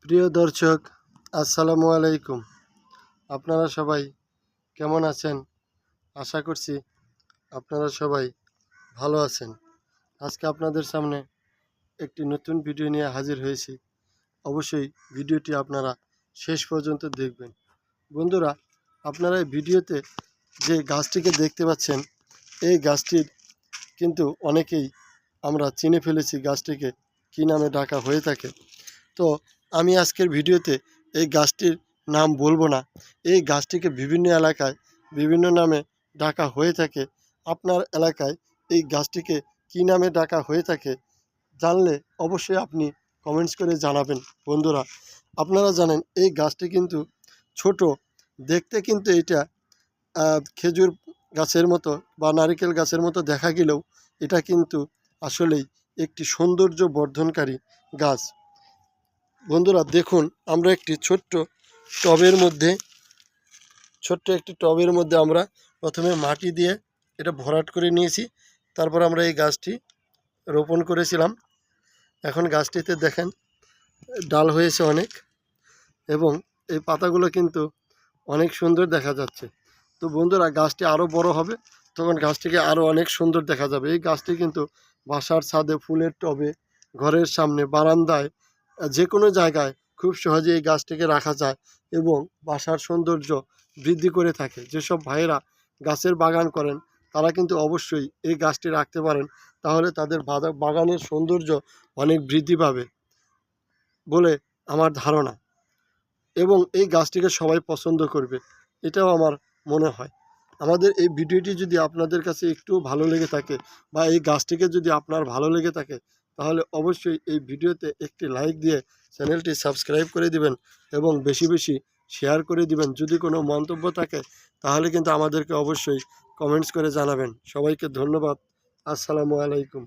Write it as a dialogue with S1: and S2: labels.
S1: প্রিয় দর্শক, আসসালামু আলাইকুম। আপনারা সবাই কেমন আছেন? আশা করছি আপনারা সবাই ভালো আছেন। আজকে আপনাদের সামনে একটি নতুন ভিডিও নিয়ে হাজির হয়েছি। অবশ্যই ভিডিওটি আপনারা শেষ পর্যন্ত দেখবেন। বন্ধুরা, আপনারা এই ভিডিওতে যে গাছটিকে দেখতে পাচ্ছেন, এই গাছটির কিন্তু অনেকেই আমরা চিনে ফেলেছি গাছটিকে কী নামে ডাকা হয়ে থাকে। তো আমি আজকের ভিডিওতে এই গাছটির নাম বলবো না। এই গাছটিকে বিভিন্ন এলাকায় বিভিন্ন নামে ডাকা হয়ে থাকে। আপনার এলাকায় এই গাছটিকে কী নামে ডাকা হয়ে থাকে জানলে অবশ্যই আপনি কমেন্টস করে জানাবেন। বন্ধুরা, আপনারা জানেন এই গাছটি কিন্তু ছোট, দেখতে কিন্তু এটা খেজুর গাছের মতো বা নারিকেল গাছের মতো দেখা গেলেও এটা কিন্তু আসলেই একটি সৌন্দর্য বর্ধনকারী গাছ। বন্ধুরা দেখুন, আমরা একটি ছোট্ট টবের মধ্যে আমরা প্রথমে মাটি দিয়ে এটা ভরাট করে নিয়েছি। তারপর আমরা এই গাছটি রোপণ করেছিলাম। এখন গাছটিতে দেখেন ডাল হয়েছে অনেক, এবং এই পাতাগুলো কিন্তু অনেক সুন্দর দেখা যাচ্ছে। তো বন্ধুরা, গাছটি আরও বড় হবে, তখন গাছটিকে আরও অনেক সুন্দর দেখা যাবে। এই গাছটি কিন্তু বাসার ছাদে, ফুলের টবে, ঘরের সামনে, বারান্দায়, যে কোনো জায়গায় খুব সহজে এই গাছটিকে রাখা যায় এবং বাসার সৌন্দর্য বৃদ্ধি করে থাকে। যেসব ভাইয়েরা গাছের বাগান করেন তারা কিন্তু অবশ্যই এই গাছটি রাখতে পারেন, তাহলে তাদের বাগানের সৌন্দর্য অনেক বৃদ্ধি পাবে বলে আমার ধারণা, এবং এই গাছটিকে সবাই পছন্দ করবে, এটাও আমার মনে হয়। আমাদের এই ভিডিওটি যদি আপনাদের কাছে একটু ভালো লেগে থাকে বা এই গাছটিকে যদি আপনার ভালো লেগে থাকে, তাহলে অবশ্যই এই ভিডিওতে একটি লাইক দিয়ে চ্যানেলটি সাবস্ক্রাইব করে দিবেন এবং বেশি বেশি শেয়ার করে দিবেন। যদি কোনো মন্তব্য থাকে তাহলে কিন্তু আমাদেরকে অবশ্যই কমেন্টস করে জানাবেন। সবাইকে ধন্যবাদ। আসসালামু আলাইকুম।